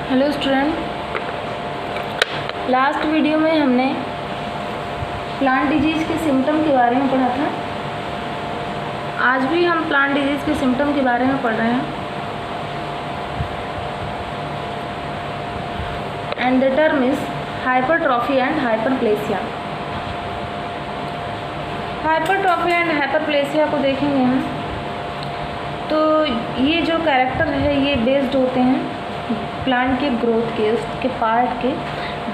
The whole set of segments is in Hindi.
हेलो स्टूडेंट, लास्ट वीडियो में हमने प्लांट डिजीज़ के सिम्टम के बारे में पढ़ा था। आज भी हम प्लांट डिजीज़ के सिम्टम के बारे में पढ़ रहे हैं। And the term is hypertrophy and hyperplasia. Hypertrophy and hyperplasia को देखेंगे हम, तो ये जो कैरेक्टर है ये बेस्ड होते हैं प्लांट के ग्रोथ के, उसके पार्ट के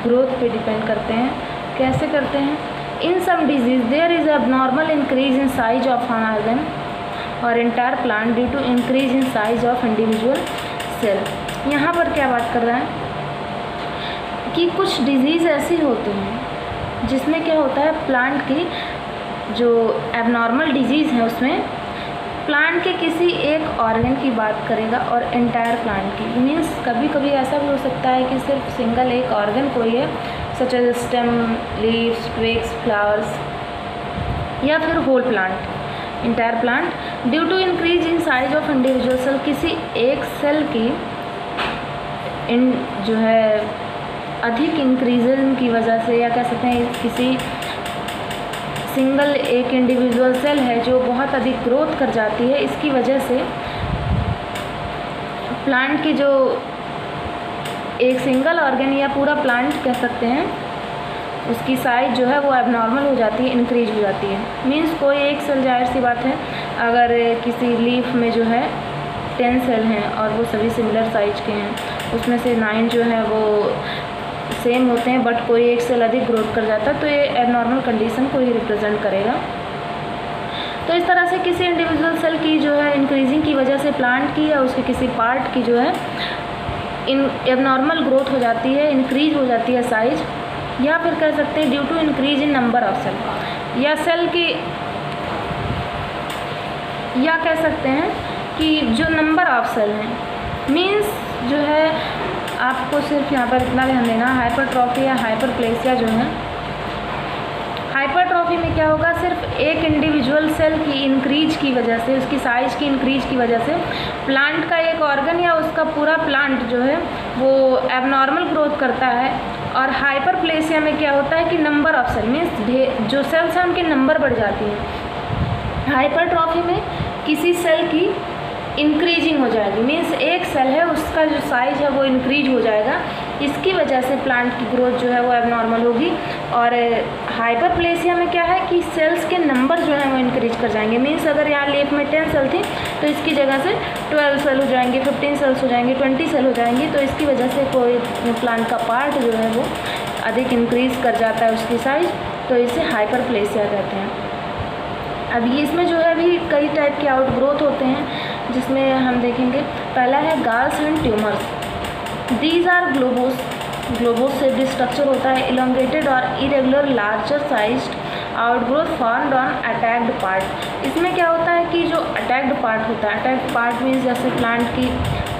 ग्रोथ पे डिपेंड करते हैं। कैसे करते हैं? In some disease there is abnormal increase in size of an organ और entire plant due to increase in size of individual cell. यहाँ पर क्या बात कर रहा है कि कुछ डिजीज़ ऐसी होती हैं जिसमें क्या होता है, प्लांट की जो एबनॉर्मल डिजीज़ है उसमें प्लांट के किसी एक ऑर्गन की बात करेगा और एंटायर प्लांट की। मीन्स कभी कभी ऐसा भी हो सकता है कि सिर्फ सिंगल एक ऑर्गन कोई है, such as stem, leaves, twigs, flowers, या फिर whole plant, entire plant due to increase in size of individual cell. किसी एक सेल की जो है अधिक इंक्रीजन की वजह से, या कह सकते हैं किसी सिंगल एक इंडिविजुअल सेल है जो बहुत अधिक ग्रोथ कर जाती है, इसकी वजह से प्लांट की जो एक सिंगल ऑर्गन या पूरा प्लांट कह सकते हैं उसकी साइज जो है वो एबनॉर्मल हो जाती है, इंक्रीज हो जाती है। मींस कोई एक सेल, जाहिर सी बात है, अगर किसी लीफ में जो है 10 सेल हैं और वो सभी सिमिलर साइज के हैं, उसमें से 9 जो है वो सेम होते हैं, बट कोई एक सेल अधिक ग्रोथ कर जाता है, तो ये एबनॉर्मल कंडीशन को ही रिप्रेजेंट करेगा। तो इस तरह से किसी इंडिविजुअल सेल की जो है इंक्रीजिंग की वजह से प्लांट की या उसके किसी पार्ट की जो है एबनॉर्मल ग्रोथ हो जाती है, इंक्रीज हो जाती है साइज, या फिर कह सकते हैं due to increase in number of cell, या सेल की, या कह सकते हैं कि जो नंबर ऑफ सेल हैं। मीन्स जो है आपको सिर्फ यहाँ पर इतना ध्यान देना, हाइपरट्रॉफी या हाइपरप्लेसिया जो है, हाइपरट्रॉफी में क्या होगा, सिर्फ एक इंडिविजुअल सेल की इंक्रीज की वजह से, उसकी साइज की इंक्रीज की वजह से प्लांट का एक ऑर्गन या उसका पूरा प्लांट जो है वो एबनॉर्मल ग्रोथ करता है। और हाइपरप्लेसिया में क्या होता है कि नंबर ऑफ सेल, मीन्स जो सेल्स हैं उनके नंबर बढ़ जाती हैं। हाइपरट्रॉफी में किसी सेल की इंक्रीजिंग हो जाएगी, मीन्स एक सेल है उसका जो साइज है वो इंक्रीज हो जाएगा, इसकी वजह से प्लांट की ग्रोथ जो है वो एबनॉर्मल होगी। और हाइपरप्लेसिया में क्या है कि सेल्स के नंबर जो है वो इंक्रीज कर जाएंगे। मीन्स अगर यहाँ लीफ में 10 सेल थी तो इसकी जगह से 12 सेल हो जाएंगे, 15 सेल्स हो जाएंगे, 20 सेल हो जाएंगी, तो इसकी वजह से कोई प्लांट का पार्ट जो है वो अधिक इंक्रीज कर जाता है उसकी साइज, तो इसे हाइपरप्लेसिया कहते हैं। अब ये इसमें जो है भी कई टाइप के आउट ग्रोथ होते हैं, जिसमें हम देखेंगे। पहला है galls and tumours. These are globose से स्ट्रक्चर होता है, इलोंगेटेड और irregular larger sized outgrowth formed on attacked part. इसमें क्या होता है कि जो अटैक्ड पार्ट होता है, अटैक्ड पार्ट मीन्स जैसे प्लांट की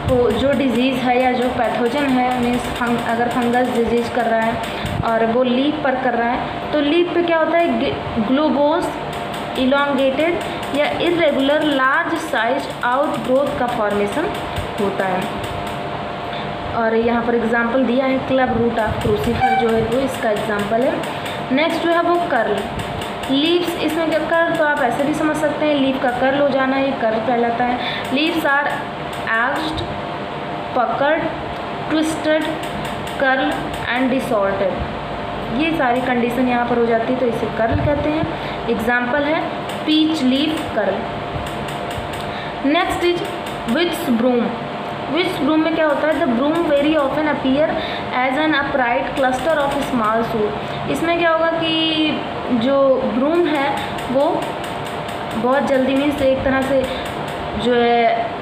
को जो डिजीज़ है या जो पैथोजन है, मीन्स अगर फंगस डिजीज कर रहा है और वो लीफ पर कर रहा है, तो लीफ पे क्या होता है, ग्लोबोस इलोंगेटेड या इरेगुलर लार्ज साइज आउटग्रोथ का फॉर्मेशन होता है। और यहाँ पर एग्जांपल दिया है क्लब रूट ऑफ क्रूसीफर जो है वो इसका एग्जांपल है। नेक्स्ट जो है वो कर्ल लीव्स। इसमें क्या कर्ल, तो आप ऐसे भी समझ सकते हैं, लीफ का कर्ल हो जाना, ये कर्ल कहलाता है। लीव्स आर एज्ड, पकड़, ट्विस्टेड, कर्ल एंड डिसऑर्डर्ड, ये सारी कंडीशन यहाँ पर हो जाती है, तो इसे कर्ल कहते हैं। एग्जाम्पल है peach leaf curl. Next is witches broom. Witches broom में क्या होता है, the broom very often appear as an upright cluster of small shoot. इसमें क्या होगा कि जो ब्रूम है वो बहुत जल्दी, मीन्स एक तरह से जो है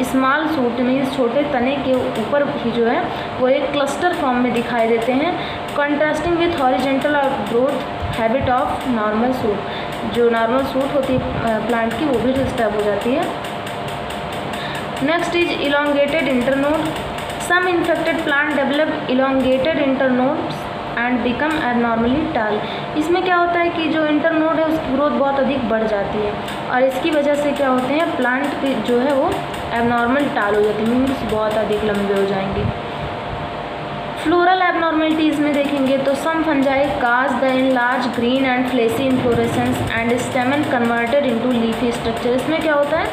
स्मॉल सूट मीन्स छोटे तने के ऊपर ही जो है वो एक क्लस्टर फॉर्म में दिखाई देते हैं, कॉन्ट्रास्टिंग विथ हॉरिजेंटल और growth habit of normal suit. जो नॉर्मल सूट होती है प्लांट की वो भी डिस्टर्ब हो जाती है। Next is elongated internode. Some infected plant develop elongated internodes and become abnormally tall. इसमें क्या होता है कि जो इंटरनोड है उसकी ग्रोथ बहुत अधिक बढ़ जाती है और इसकी वजह से क्या होते हैं, प्लांट जो है वो एबनॉर्मल टाल हो जाती है, मीन्स बहुत अधिक लंबे हो जाएंगे। फ्लोरल एबनॉर्मेलिटीज़ में देखेंगे तो some fungi cause the in large green and fleshy inflorescence and stamen converted into leafy structure. इसमें क्या होता है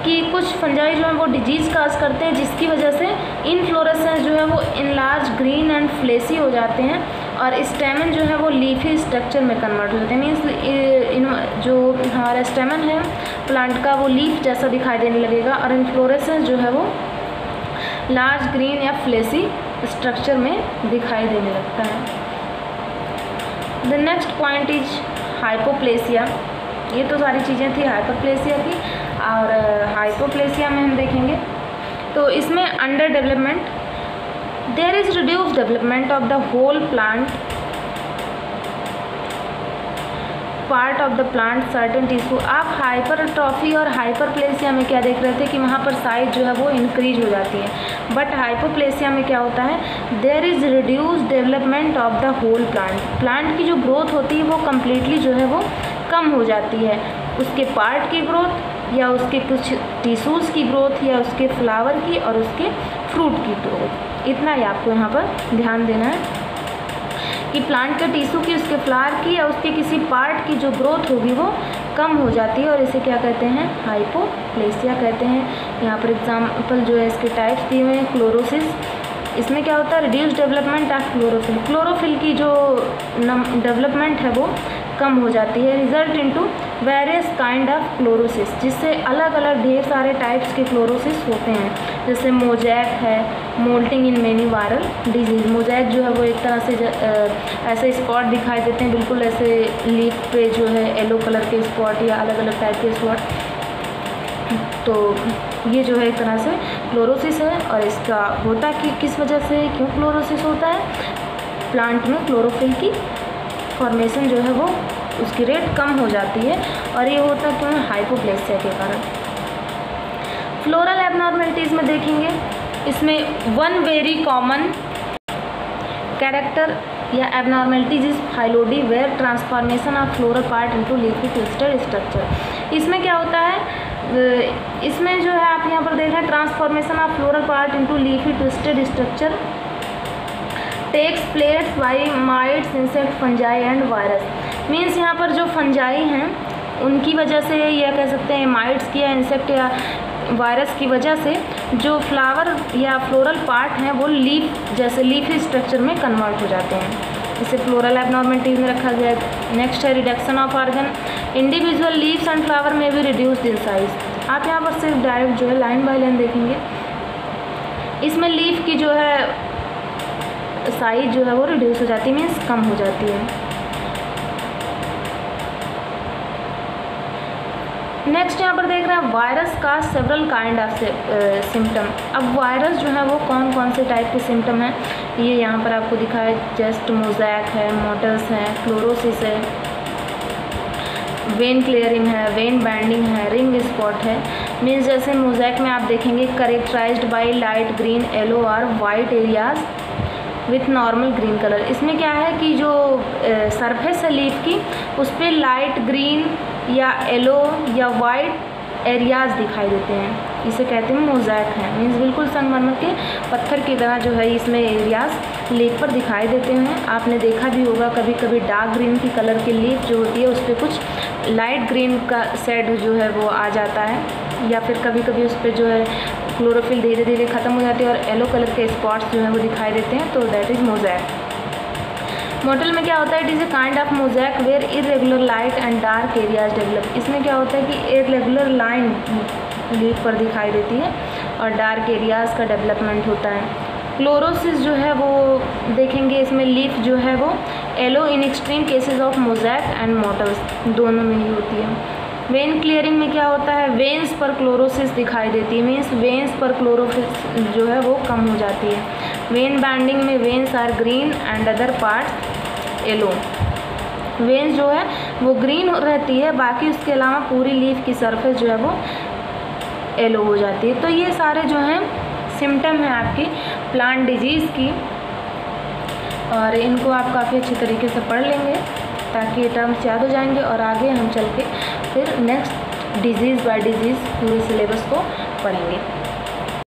कि कुछ फंजाई जो है वो डिजीज़ काज करते हैं जिसकी वजह से इन्फ्लोरेसेंस जो है वो इन लार्ज ग्रीन एंड फ्लेसी हो जाते हैं और स्टेमन जो है वो लीफी स्ट्रक्चर में कन्वर्ट हो जाते हैं। मीन्स जो हमारा स्टेमन है प्लांट का वो लीफ जैसा दिखाई देने लगेगा और इन्फ्लोरेसेंस जो है वो लार्ज ग्रीन या फ्लेसी स्ट्रक्चर में दिखाई देने लगता है। The next point is hypoplasia. ये तो सारी चीज़ें थी हाइपरप्लेसिया की, और हाइपोप्लेसिया में हम देखेंगे तो इसमें under development, there is reduce development of the whole plant part of the plant certain tissue. आप हाइपरट्रॉफी और हाइपरप्लेसिया में क्या देख रहे थे कि वहाँ पर साइज जो है वो इंक्रीज हो जाती है, बट हाइपोप्लेसिया में क्या होता है, there is reduce development of the whole plant. Plant की जो ग्रोथ होती है वो कम्प्लीटली जो है वो कम हो जाती है, उसके पार्ट की ग्रोथ या उसके कुछ टिश्यूज़ की ग्रोथ या उसके फ्लावर की और उसके फ्रूट की ग्रोथ। इतना ही आपको यहाँ पर ध्यान देना है कि प्लांट के टिश्यू की, उसके फ्लावर की या उसके किसी पार्ट की जो ग्रोथ होगी वो कम हो जाती है और इसे क्या कहते हैं, हाइपोप्लेसिया कहते हैं। यहाँ पर एग्जाम्पल जो है इसके टाइप्स दिए हुए हैं। क्लोरोसिस, इसमें क्या होता है, reduce development of chlorophyll. Chlorophyll की जो डेवलपमेंट है वो कम हो जाती है, result into various kind of chlorosis, जिससे अलग अलग ढेर सारे टाइप्स के क्लोरोसिस होते हैं, जैसे मोजैक है, mottling in many viral disease. Mosaic जो है वो एक तरह से ऐसे स्पॉट दिखाई देते हैं, बिल्कुल ऐसे लीफ पे जो है येलो कलर के स्पॉट या अलग अलग टाइप के स्पॉट, तो ये जो है एक तरह से क्लोरोसिस है। और इसका होता कि किस वजह से, क्यों क्लोरोसिस होता है, प्लांट में क्लोरोफिल की फॉर्मेशन जो है वो उसकी रेट कम हो जाती है और ये होता क्यों है, हाइपोप्लेसिया के कारण। फ्लोरल एबनॉर्मेलिटीज़ में देखेंगे, इसमें वन वेरी कॉमन कैरेक्टर या abnormalities is phyllody where transformation of floral part into leafy twisted structure. इसमें क्या होता है, इसमें जो है आप यहाँ पर देख रहे हैं transformation of floral part into leafy twisted structure takes place by mites, insect, fungi and virus. Means यहाँ पर जो फंजाई हैं उनकी वजह से, या कह सकते हैं माइट्स की या इंसेक्ट या वायरस की वजह से जो फ्लावर या फ्लोरल पार्ट हैं वो लीफ जैसे लीफी स्ट्रक्चर में कन्वर्ट हो जाते हैं। इसे फ्लोरल एबनॉर्मेलिटीज में रखा गया है। नेक्स्ट है reduction of organ, individual leaves and flower में भी रिड्यूस्ड इन साइज। आप यहाँ पर सिर्फ डायरेक्ट जो है लाइन बाय लाइन देखेंगे, इसमें लीफ की जो है साइज जो है वो रिड्यूस हो जाती है, मीन्स कम हो जाती है। नेक्स्ट यहाँ पर देख रहे हैं वायरस का सेवरल काइंड ऑफ सिम्टम। अब वायरस जो है वो कौन कौन से टाइप के सिम्टम हैं ये यहाँ पर आपको दिखाया, जस्ट मोजैक है, मोटल्स है, क्लोरोसिस है, वेन क्लियरिंग है, वेन बैंडिंग है, रिंग स्पॉट है। मीन्स जैसे मोजैक में आप देखेंगे characterized by light green, yellow और white areas with normal green colour. इसमें क्या है कि जो सरफेस है लीफ की उस पर लाइट ग्रीन या येलो या वाइट एरियाज दिखाई देते हैं, इसे कहते हैं मोजैक है। मीन्स बिल्कुल संगमरमर के पत्थर की तरह जो है इसमें एरियाज लीफ पर दिखाई देते हैं। आपने देखा भी होगा कभी कभी डार्क ग्रीन की कलर की लीफ जो होती है उस पर कुछ लाइट ग्रीन का शेड जो है वो आ जाता है, या फिर कभी कभी उस पर जो है क्लोरोफिल धीरे धीरे ख़त्म हो जाती है और येलो कलर के स्पॉट्स जो हैं वो दिखाई देते हैं, तो दैट इज़ मोजैक। मोटल में क्या होता है, it is a kind of mosaic where irregular light and dark areas develop. इसमें क्या होता है कि इरेगुलर लाइन लीफ पर दिखाई देती है और डार्क एरियाज का डेवलपमेंट होता है। क्लोरोसिस जो है वो देखेंगे, इसमें लीफ जो है वो yellow in extreme cases of mosaic and motels दोनों में ही होती है। वेन क्लियरिंग में क्या होता है, वेन्स पर क्लोरोसिस दिखाई देती है, मीन्स वेन्स पर क्लोरोसिस जो है वो कम हो जाती है। वेन बैंडिंग में veins are green and other parts yellow. Veins जो है वो ग्रीन रहती है, बाकी उसके अलावा पूरी लीफ की सरफेस जो है वो येलो हो जाती है। तो ये सारे जो हैं सिम्टम हैं आपकी प्लांट डिजीज़ की, और इनको आप काफ़ी अच्छे तरीके से पढ़ लेंगे ताकि ये टर्म्स याद हो जाएंगे, और आगे हम चल के फिर नेक्स्ट डिजीज़ बाय डिजीज़ पूरे सिलेबस को पढ़ेंगे।